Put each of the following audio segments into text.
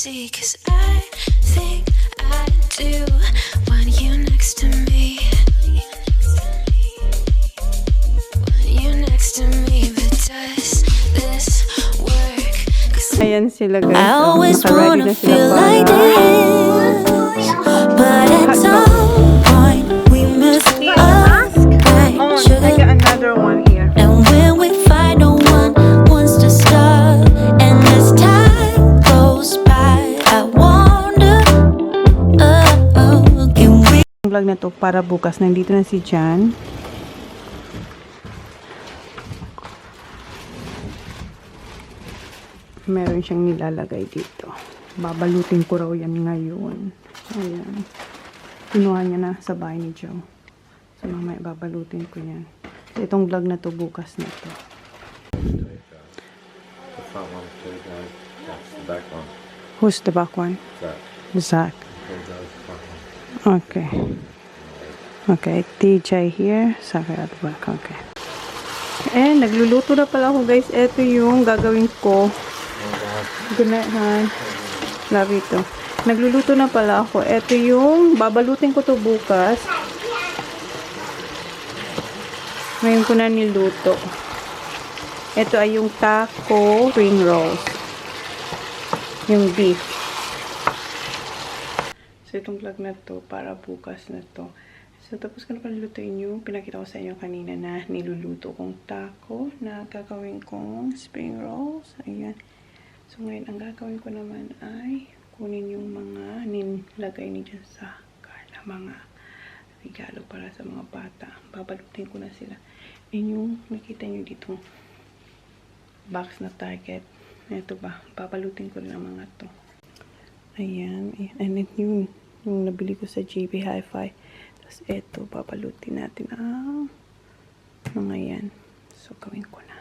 see, 'cause I think I do want you next to me. Want you next to me, but does this work? Ayan sila guys. I always Naka-ready wanna na sila feel para like this, but at some point we must alright. I got another one here. And when we find no one wants to stop, and as time goes by, I wonder, can we? Ang vlog na to para bukas. Nandito na si Jan. Meron siyang nilalagay dito. Babalutin ko raw yan ngayon. Ayan. Kinuha niya na sa bahay ni Joe. So mamaya babalutin ko yan. So itong vlog na to bukas na to. The front one, that's the back one. Who's the back one? Zach. Zach. Okay. Okay, TJ here. Zach at the back. Okay. And nagluluto na pala ako guys. Ito yung gagawin ko. Gunahan. Love ito. Nagluluto na pala ako. Ito yung babalutin ko to bukas. Ngayon ko na niluto. Ito ay yung taco spring rolls. Yung beef. So itong vlog na to para bukas na to. So tapos ko na palutuin yung pinakita ko sa inyo kanina na niluluto kong taco na gagawin kong spring rolls. Ayan. So ngayon ang gagawin ko naman ay kunin yung mga nilagay ni dyan sa na mga regalo para sa mga bata. Babalutin ko na sila. Yan yung nakita nyo dito box na Target. Ito ba? Babalutin ko na mga to. Ayan. And then yung nabili ko sa JB Hi-Fi. Tapos ito, babalutin natin ang mga yan. So gawin ko na.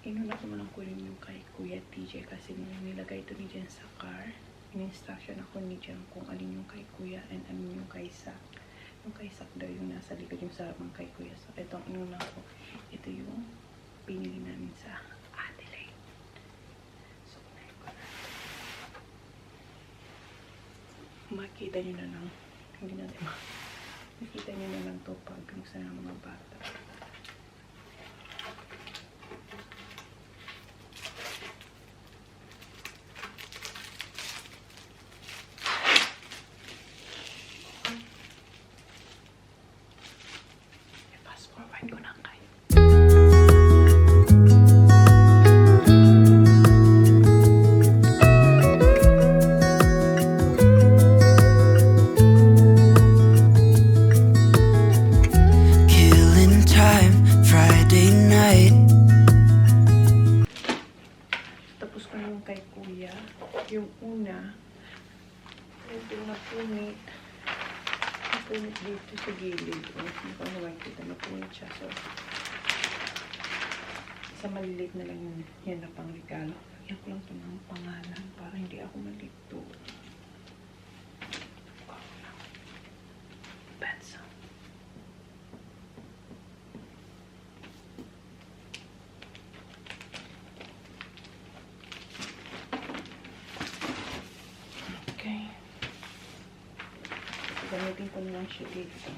Inuna ko lang kunin yung kay Kuya TJ kasi nilagay ito ni Jen sa car. In-instruction ako ni Jen kung alin yung kay Kuya and alin yung kay Sak. Yung kay Sak daw yung nasa likod yung sarapang kay Kuya. So itong inuna ko. Ito yung pinili namin sa Adelaide. So unahin ko na. Makita nyo na lang. Hindi natin makita nyo na lang to pag pinuksan ng mga bata. Yung una, ito napunit dito sa gilid. Hindi ko makikita, napunit siya. So, sa maliliit na lang yan na pang regalo. Lagyan ko lang ito ng pangalan para hindi ako malito. Pencil. Gamitin ko na lang siya dito.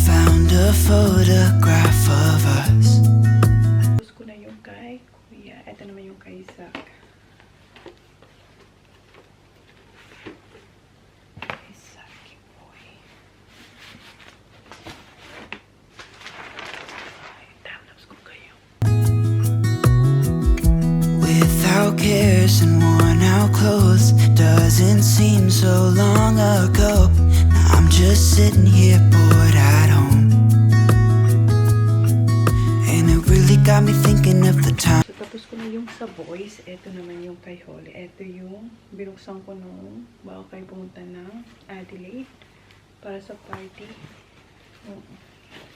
Found a photograph of us. Tapos ko na yung kay Kuya. Ito naman yung kay Zach. Kay Zach, boy. Ay, tapos ko kayo. Without cares and worn out clothes, doesn't seem so long ago. Now I'm just sitting here bored at home, and it really got me thinking of the time. So tapos ko na yung sa boys. Ito naman yung kay Holly. Ito yung binuksan ko nung bago kayo pumunta ng Adelaide para sa party.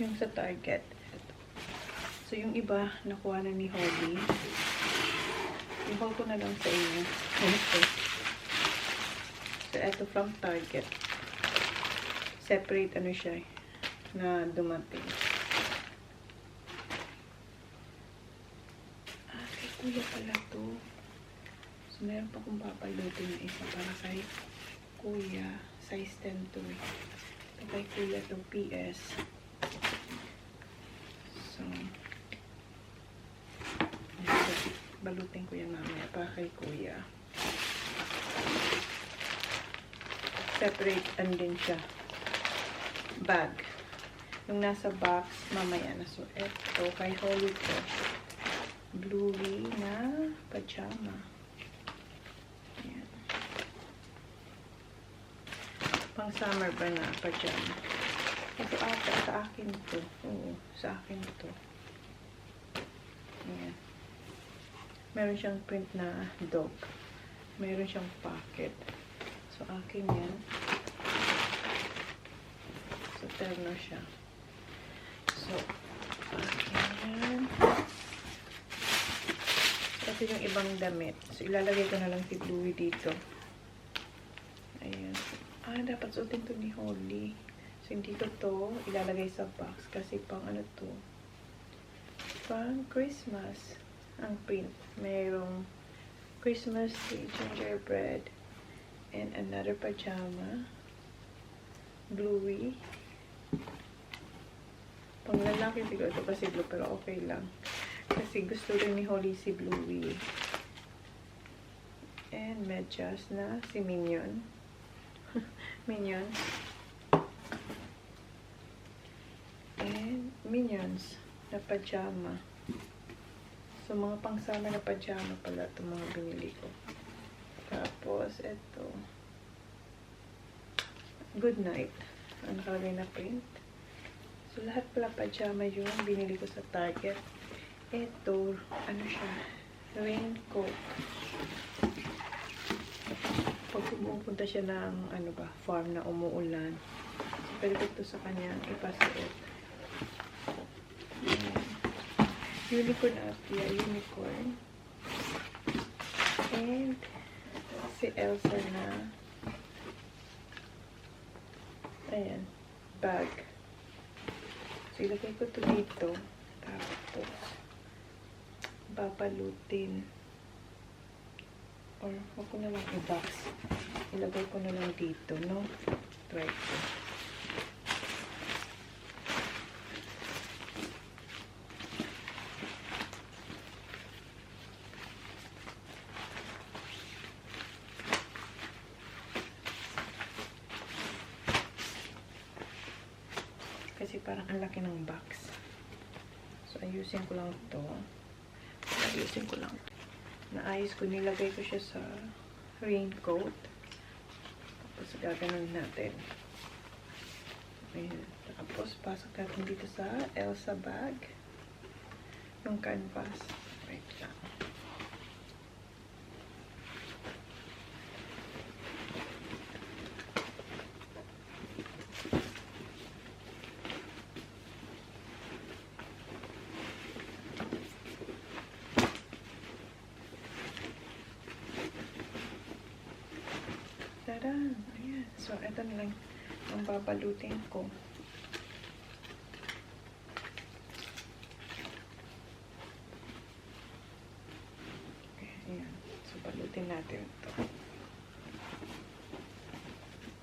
Yung sa Target. Ito. So yung iba nakuha na ni Holly. I-haul ko na lang sa inyo. Okay. So, ito from Target. Separate ano siya na dumating. Ito kuya pala to. So, meron pa kong papalutin na isa para kay kuya. Size 10 to eh. Ito kay kuya to PS. So, balutin ko yan mamaya para kay kuya. Separate and din siya. Bag. Yung nasa box, mamaya na. So, eto, kay Holly ko. Bluey na pajama. Ayan. Pang summer ba na pajama? Ito ata, sa akin to. Oo, sa akin to. Ayan. Meron siyang print na dog. Meron siyang pocket. So, akin yan. So, terno siya. So, akin yan. Ito yung ibang damit. So, ilalagay ko na lang si Bluey dito. Ayan. Dapat suotin to ni Holly. So, hindi ko to ilalagay sa box. Kasi pang ano to? Pang Christmas. Ang print. Mayroong Christmas tree, gingerbread, and another pajama. Bluey. Pang lalaki siguro ito kasi blue, pero okay lang. Kasi gusto rin ni Holly si Bluey. And medyas na si Minion. Minion. And Minions na pajama. So, mga pang-summer na pajama pala itong mga binili ko. Tapos, ito. Good night. Ang nakalagay na print. So, lahat pala pajama yung binili ko sa Target. Ito, ano siya? Raincoat. Pag pupunta siya ng, ano ba, farm na umuulan. So, perfect to sa kanyang ipasuot. Unicorn Atia, unicorn. And si Elsa na ayan, bag. So, ilagay ko ito dito. Tapos babalutin. Or wag ko na lang i-box. Ilagay ko na lang dito, no? Try ko. Kasi parang ang laki ng box. So, ayusin ko lang ito. Ayusin ko lang. Naayos ko, nilagay ko siya sa raincoat. Tapos, gaganon natin. Ayan. Tapos, pasok natin dito sa Elsa bag. Yung canvas. Wait lang. Ayan. So, ito na lang ang babalutin ko. Okay, ayan. So, balutin natin ito.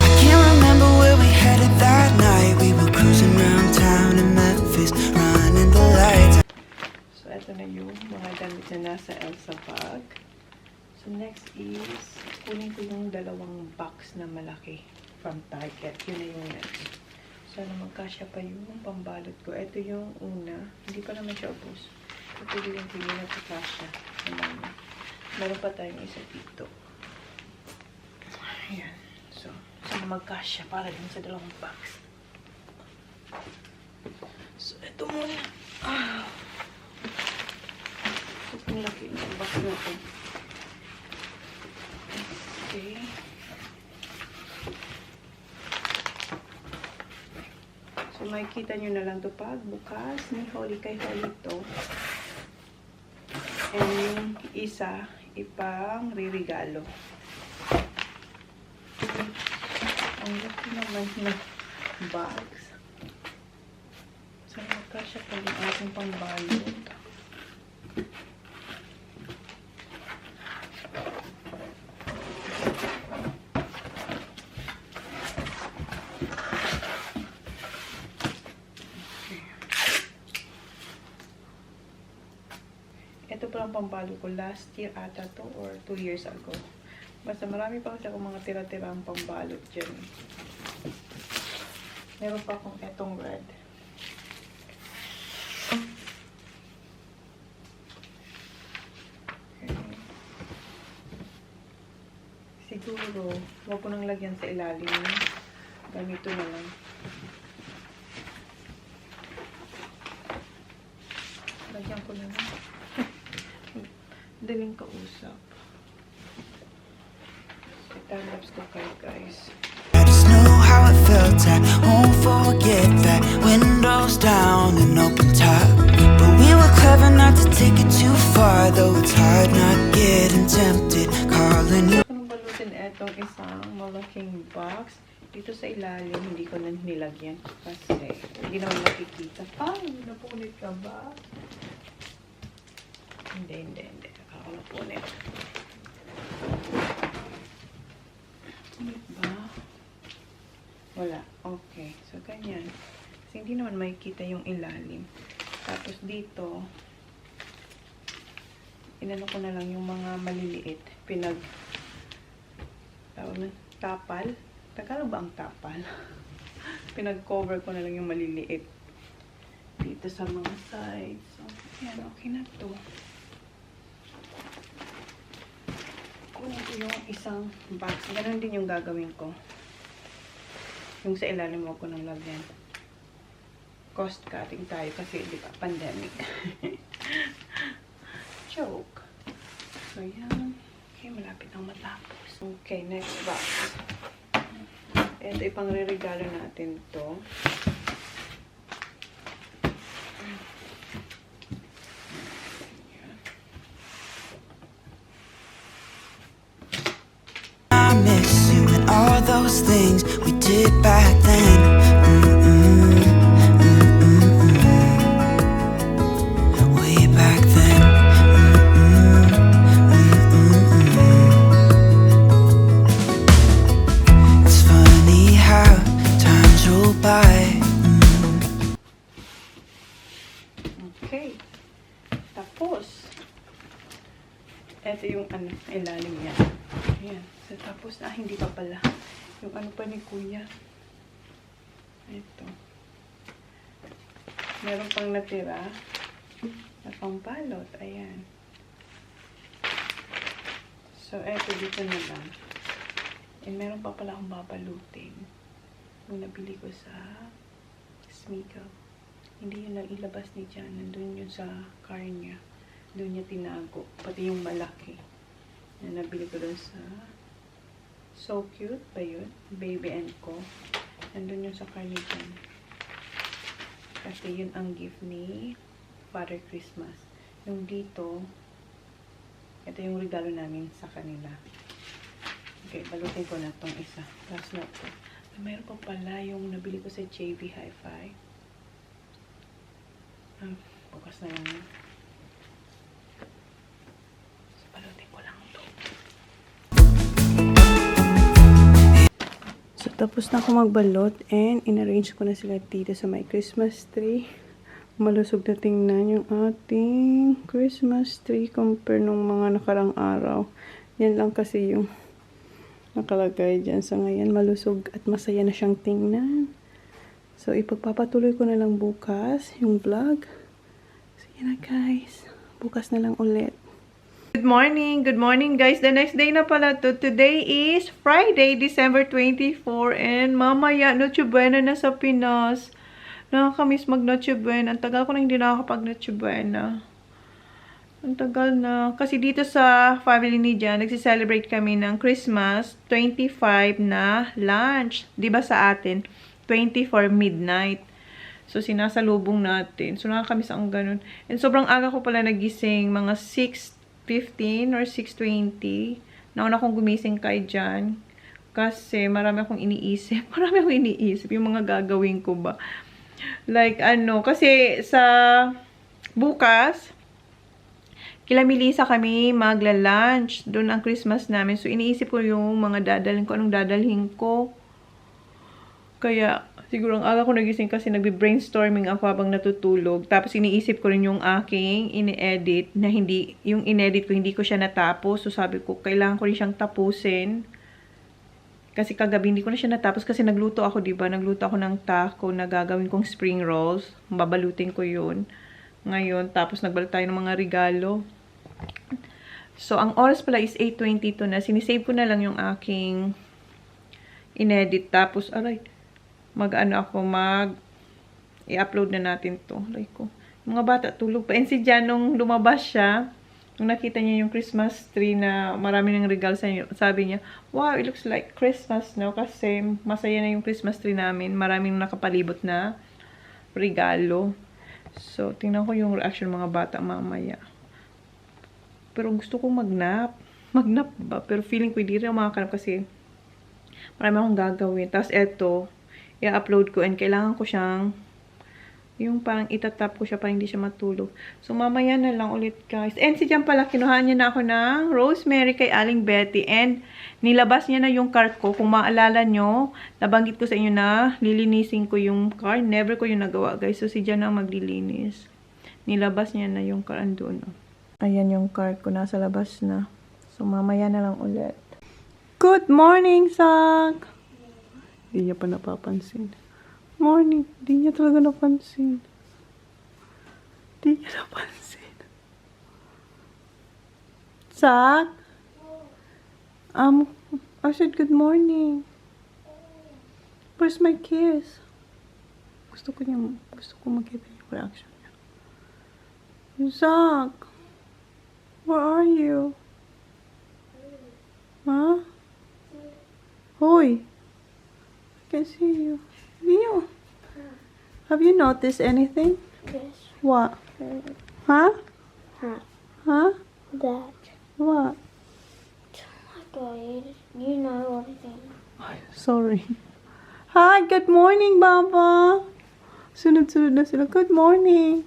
I can't remember where we headed that night. We were cruising around town in Memphis, running the lights. So, ito na yung mga damit na nasa Elsa bag. So, next is, kunin ko yung dalawang box na malaki from Target. Yun na yung next. Sana magkasya pa yung pambalot ko. Ito yung una. Hindi pa naman siya ubos. Ito yung hindi na pagkasya. Meron pa tayong isa dito. Ayan. So, sana magkasya para din sa dalawang box. So, ito muna. Ito yung laki yung box natin. Okay. So, makikita nyo na lang ito pag bukas ni Holly kay Holly to. And yung isa, ipang ririgalo. Ang laki naman na box. So, magkasya pa yung ating pangbalot. Ito pa lang pambalo ko. Last year ata to or 2 years ago. Basta marami pa kasi akong mga tira-tirang pambalot dyan. Meron pa akong etong red. Siguro, huwag ko nang lagyan sa ilalim. Ganito na lang. Lagyan ko na lang. Daling kausap. Time-lapse ko kayo, guys. I just know how it felt, I won't forget that. Windows down and open top. But we were clever not to take it too far, though it's hard not getting tempted. Calling you. Anong balutin etong isang malaking box. Dito sa ilalim, hindi ko na nilagyan kasi hindi naman makikita. Ay, napunit ka ba? Hindi. Akala ko napunit. Punit ba? Wala. Okay. So, ganyan. Kasi hindi naman makikita yung ilalim. Tapos dito, inano ko na lang yung mga maliliit. Tawag na, tapal. Tagalog ba ang tapal? Pinag-cover ko na lang yung maliliit dito sa mga sides. So, yan, okay na to. Kunin ko yung isang box. Ganun din yung gagawin ko. Yung sa ilalim mo ko nang lagyan. Cost cutting tayo kasi di ba, pandemic. Joke. So, yan. Okay, malapit nang matapos. Okay, next box. Ito, ipang-regalo natin to. I miss you and all those things we did back then. Way back then. It's funny how times roll by. Okay. Tapos, ito yung ilalim niya. Ayan. So, tapos na, hindi pa pala. Yung ano pa ni Kuya. Ito. Meron pang natira na pambalot. Ayan. So, eto dito na lang. And meron pa pala akong babalutin. Yung nabili ko sa Smiggle. Hindi yun lang ilabas ni Jan. Nandun yun sa car niya. Doon niya tinago. Pati yung malaki. Na nabili ko doon sa So Cute ba yun? Baby and Co. Nandun yun sa car ni Jan. Kasi yun ang gift ni Father Christmas. Yung dito, ito yung regalo namin sa kanila. Okay, balutin ko na tong isa. Last na ito. Mayroon pa pala yung nabili ko sa JV Hi-Fi. Bukas na lang. So, balutin ko lang ito. So, tapos na ako magbalot and in-arrange ko na sila dito sa may Christmas tree. Malusog na tingnan yung ating Christmas tree compare nung mga nakarang araw. Yan lang kasi yung nakalagay dyan. So, ngayon malusog at masaya na siyang tingnan. So, ipagpapatuloy ko na lang bukas yung vlog. So, yan na guys. Bukas na lang ulit. Good morning guys. The next day na pala to. Today is Friday, December 24. And mamaya, Noche Buena na sa Pinas. Nakakamiss mag Noche Buena. Ang tagal ko na hindi nakakapag Noche Buena. Ang tagal na. Kasi dito sa family ni Jan, nagsiselebrate kami ng Christmas 25 na lunch. Diba sa atin? 24 midnight. So, sinasalubong natin. So, nakakamiss ang ganun. And sobrang aga ko pala nagising. Mga 6:15 or 6:20. Nauna akong gumising kay Jan. Kasi marami akong iniisip. Yung mga gagawin ko ba. Like, kasi sa bukas, kila Melissa kami magla-lunch. Doon ang Christmas namin. So, iniisip ko yung mga dadalhin ko. Anong dadalhin ko? Kaya, siguro ang aga ko nagising kasi nagbe-brainstorming ako habang natutulog. Tapos iniisip ko rin yung aking ini-edit na hindi, yung inedit ko, hindi ko siya natapos. So sabi ko, kailangan ko rin siyang tapusin. Kasi kagabi hindi ko na siya natapos kasi nagluto ako, diba? Nagluto ako ng taco na gagawin kong spring rolls. Babalutin ko yun. Ngayon, tapos nagbalut tayo ng mga regalo. So, ang oras pala is 8:22 na. Sinisave ko na lang yung aking inedit. Tapos, aray, i-upload na natin to. Aray ko. Yung mga bata, tulog pa. And si Jan, nung lumabas siya, nung nakita niya yung Christmas tree na marami ng regalo sa inyo, sabi niya, wow, it looks like Christmas, no? Kasi masaya na yung Christmas tree namin. Maraming nakapalibot na regalo. So, tingnan ko yung reaction ng mga bata mamaya. Pero gusto kong mag-nap. Mag-nap ba? Pero feeling ko hindi rin ako makakanap kasi marami akong gagawin. Tapos eto, i-upload ko and kailangan ko siyang yung parang itatap ko siya para hindi siya matulog. So, mamaya na lang ulit, guys. And si Jan pala, kinuhaan niya na ako ng rosemary kay Aling Betty. And nilabas niya na yung cart ko. Kung maalala nyo, nabanggit ko sa inyo na lilinisin ko yung cart. Never ko yung nagawa, guys. So, si Jan ang maglilinis. Nilabas niya na yung cart. Andun. Ayan yung cart ko. Nasa labas na. So, mamaya na lang ulit. Good morning, Sak! Hindi niya pa napapansin. Morning. Hindi niya talaga napansin. Hindi niya napansin. Sak? I said good morning. Where's my kiss? Gusto ko makita yung reaction niya. Sak? Where are you? Huh? Hoy. I can see you. Leo. Have you noticed anything? Yes. What? Huh? Huh. Huh? That. What? You know everything. Sorry. Hi, good morning, Baba. Sunod-sunod na sila. Good morning.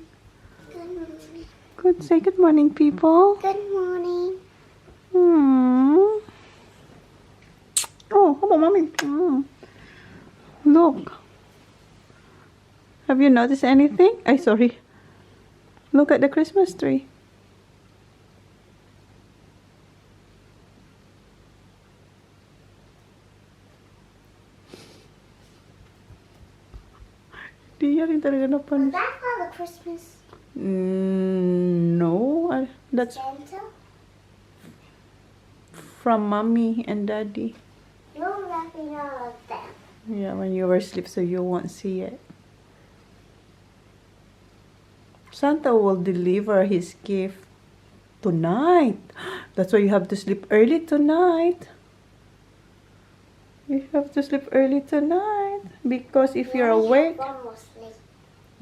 Good morning. Say good morning, people. Good morning. Oh, how about mommy? Look. Have you noticed anything? Sorry. Look at the Christmas tree. Di niya rin talaga napansin. Is that Father Christmas? No. That's Santa? from Mommy and Daddy. You're wrapping all of them. Yeah, when you were asleep, so you won't see it. Santa will deliver his gift tonight. That's why you have to sleep early tonight. You have to sleep early tonight. Because if you're awake... One more sleep.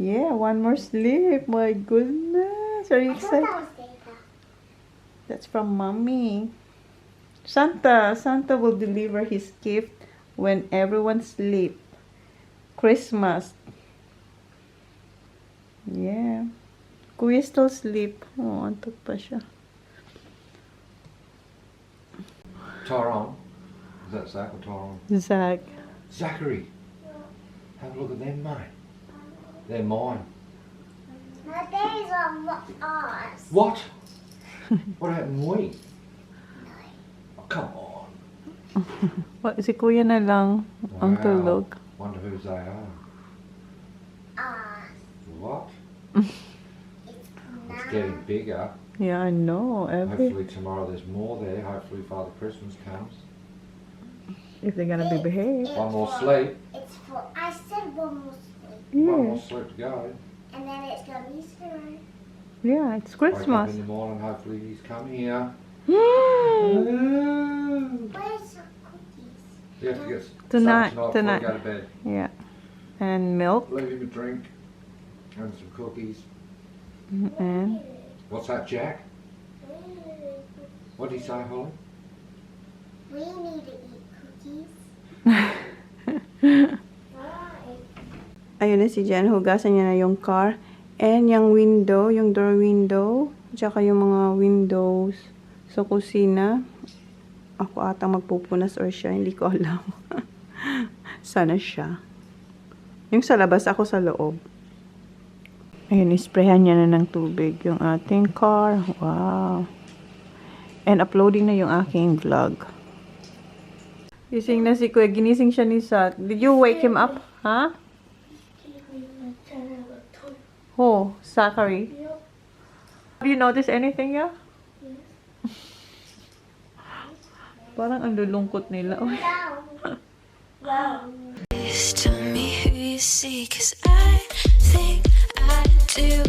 Yeah, one more sleep. My goodness. Are you I thought excited? that was Santa. That's from Mommy. Santa will deliver his gift when everyone sleep. Christmas. Yeah. Kuya still sleep. Oh, antok pa siya. Tyrone. Is that Zach or Tyrone? Zach. Zachary. Have a look at them, mate. They're mine. No, these are ours. What? What happened to we? Oh, come on. Si Kuya na lang ang tulog. Wonder whose they are. Ours. What? It's It's getting bigger. Yeah, I know. Hopefully tomorrow there's more there. Hopefully Father Christmas comes. If they're gonna be behaved. One more sleep. It's for. I said one more sleep, One Yeah. more sleep to go. and then it's gonna be zero. Yeah, it's Wake up Christmas. in the morning. Hopefully he's come here. Where's the cookies? You have to get Tonight, some tonight. before you go to bed. Yeah. And milk. Leave him a drink and some cookies. And What's that, Jack? What did he say, Holly? We need to eat cookies. ayun na si Jan, hugasan niya na yung car. And yung window, yung door window, tsaka yung mga windows sa kusina. Ako atang magpupunas or siya, hindi ko alam. Sana siya. Yung sa labas, ako sa loob. Ayun, isprayan niya na ng tubig yung ating car. Wow. And uploading na yung aking vlog. Gising na si Kuya. Ginising siya ni Sat. Did you wake him up? Huh? Oh, Zachary. Have you noticed anything, yeah? Parang ang lulungkot nila. Tell me who you see, 'cause I think I do.